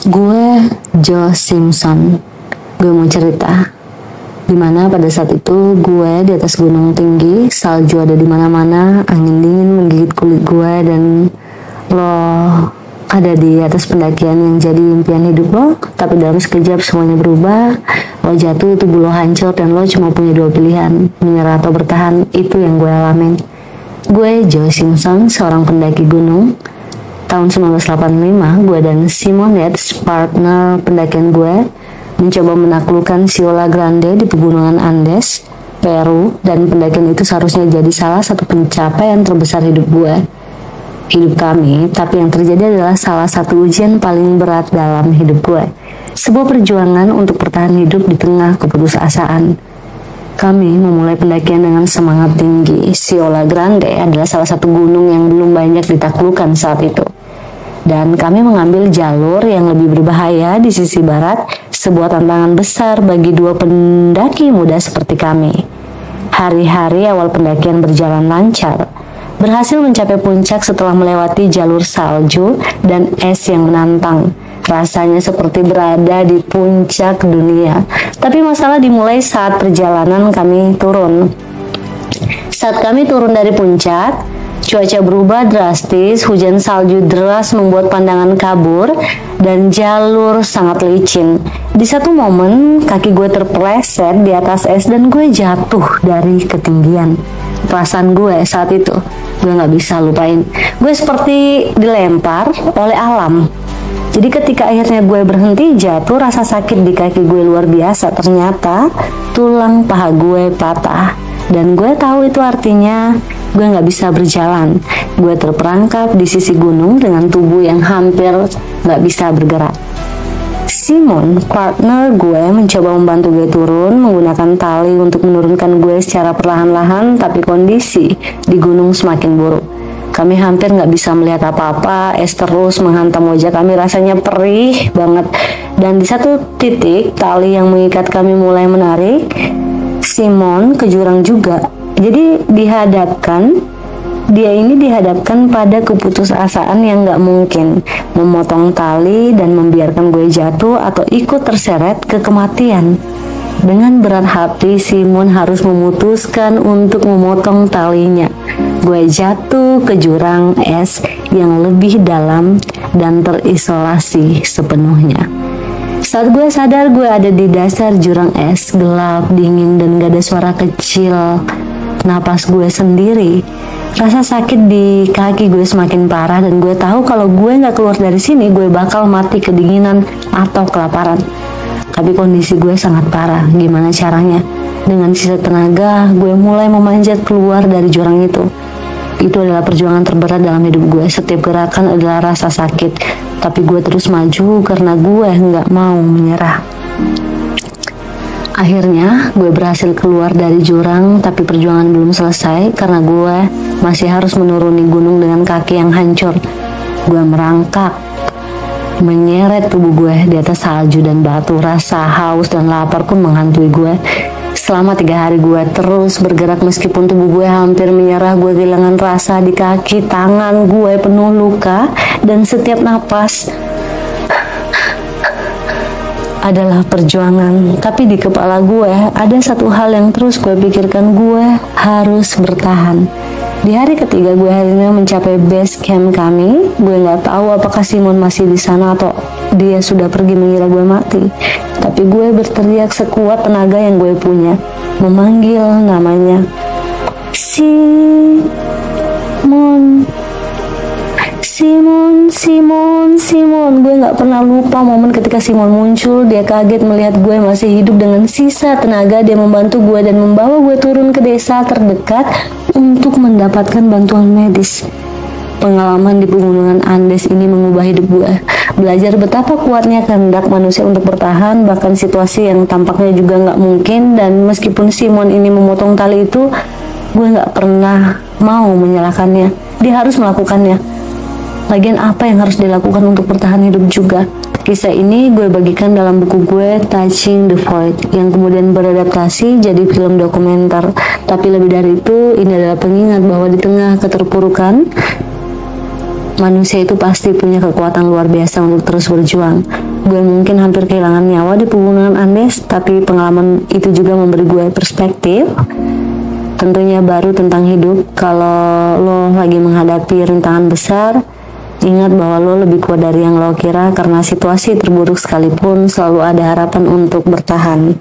Gue Joe Simpson. Gue mau cerita dimana pada saat itu gue di atas gunung tinggi, salju ada di mana-mana, angin dingin menggigit kulit gue, dan lo ada di atas pendakian yang jadi impian hidup lo. Tapi dalam sekejap semuanya berubah. Lo jatuh, tubuh lo hancur, dan lo cuma punya dua pilihan, menyerah atau bertahan. Itu yang gue alamin. Gue Joe Simpson, seorang pendaki gunung. Tahun 1985, gue dan Simon Yates, partner pendakian gue, mencoba menaklukkan Sierra Grande di pegunungan Andes, Peru, dan pendakian itu seharusnya jadi salah satu pencapaian terbesar hidup kami, tapi yang terjadi adalah salah satu ujian paling berat dalam hidup gue. Sebuah perjuangan untuk bertahan hidup di tengah keputusasaan. Kami memulai pendakian dengan semangat tinggi. Sierra Grande adalah salah satu gunung yang belum banyak ditaklukkan saat itu. Dan kami mengambil jalur yang lebih berbahaya di sisi barat, sebuah tantangan besar bagi dua pendaki muda seperti kami. Hari-hari awal pendakian berjalan lancar, berhasil mencapai puncak setelah melewati jalur salju dan es yang menantang. Rasanya seperti berada di puncak dunia. Tapi masalah dimulai saat perjalanan kami turun. Saat kami turun dari puncak, cuaca berubah drastis, hujan salju deras membuat pandangan kabur, dan jalur sangat licin. Di satu momen, kaki gue terpeleset di atas es dan gue jatuh dari ketinggian. Perasaan gue saat itu, gue gak bisa lupain. Gue seperti dilempar oleh alam. Jadi ketika akhirnya gue berhenti jatuh, rasa sakit di kaki gue luar biasa. Ternyata tulang paha gue patah. Dan gue tahu itu artinya gue gak bisa berjalan. Gue terperangkap di sisi gunung dengan tubuh yang hampir gak bisa bergerak. Simon, partner gue, mencoba membantu gue turun menggunakan tali untuk menurunkan gue secara perlahan-lahan, tapi kondisi di gunung semakin buruk. Kami hampir gak bisa melihat apa-apa, es terus menghantam wajah kami, rasanya perih banget. Dan di satu titik, tali yang mengikat kami mulai menarik Simon ke jurang juga. Jadi dia ini dihadapkan pada keputusasaan yang gak mungkin, memotong tali dan membiarkan gue jatuh atau ikut terseret ke kematian. Dengan berat hati, Simon harus memutuskan untuk memotong talinya. Gue jatuh ke jurang es yang lebih dalam dan terisolasi sepenuhnya. Saat gue sadar, gue ada di dasar jurang es, gelap, dingin, dan gak ada suara kecil napas gue sendiri. Rasa sakit di kaki gue semakin parah, dan gue tahu kalau gue gak keluar dari sini, gue bakal mati kedinginan atau kelaparan. Tapi kondisi gue sangat parah. Gimana caranya? Dengan sisa tenaga, gue mulai memanjat keluar dari jurang itu. Itu adalah perjuangan terberat dalam hidup gue. Setiap gerakan adalah rasa sakit, tapi gue terus maju karena gue nggak mau menyerah. Akhirnya gue berhasil keluar dari jurang, tapi perjuangan belum selesai karena gue masih harus menuruni gunung dengan kaki yang hancur. Gue merangkak, menyeret tubuh gue di atas salju dan batu. Rasa haus dan lapar pun menghantui gue. Selama 3 hari gue terus bergerak meskipun tubuh gue hampir menyerah. Gue kehilangan rasa di kaki, tangan gue penuh luka, dan setiap napas adalah perjuangan. Tapi di kepala gue ada satu hal yang terus gue pikirkan, gue harus bertahan. Di hari ketiga gue akhirnya mencapai base camp kami. Gue nggak tahu apakah Simon masih di sana atau dia sudah pergi mengira gue mati. Tapi gue berteriak sekuat tenaga yang gue punya, memanggil namanya. Simon. Gue gak pernah lupa momen ketika Simon muncul. Dia kaget melihat gue masih hidup. Dengan sisa tenaga dia membantu gue dan membawa gue turun ke desa terdekat untuk mendapatkan bantuan medis. Pengalaman di pegunungan Andes ini mengubah hidup gue. Belajar betapa kuatnya kehendak manusia untuk bertahan, bahkan situasi yang tampaknya juga gak mungkin. Dan meskipun Simon ini memotong tali itu, gue gak pernah mau menyalahkannya. Dia harus melakukannya. Lagian apa yang harus dilakukan untuk bertahan hidup juga? Kisah ini gue bagikan dalam buku gue Touching the Void, yang kemudian beradaptasi jadi film dokumenter. Tapi lebih dari itu, ini adalah pengingat bahwa di tengah keterpurukan, manusia itu pasti punya kekuatan luar biasa untuk terus berjuang. Gue mungkin hampir kehilangan nyawa di pegunungan Andes, tapi pengalaman itu juga memberi gue perspektif. Tentunya baru tentang hidup. Kalau lo lagi menghadapi rintangan besar, ingat bahwa lo lebih kuat dari yang lo kira, karena situasi terburuk sekalipun selalu ada harapan untuk bertahan.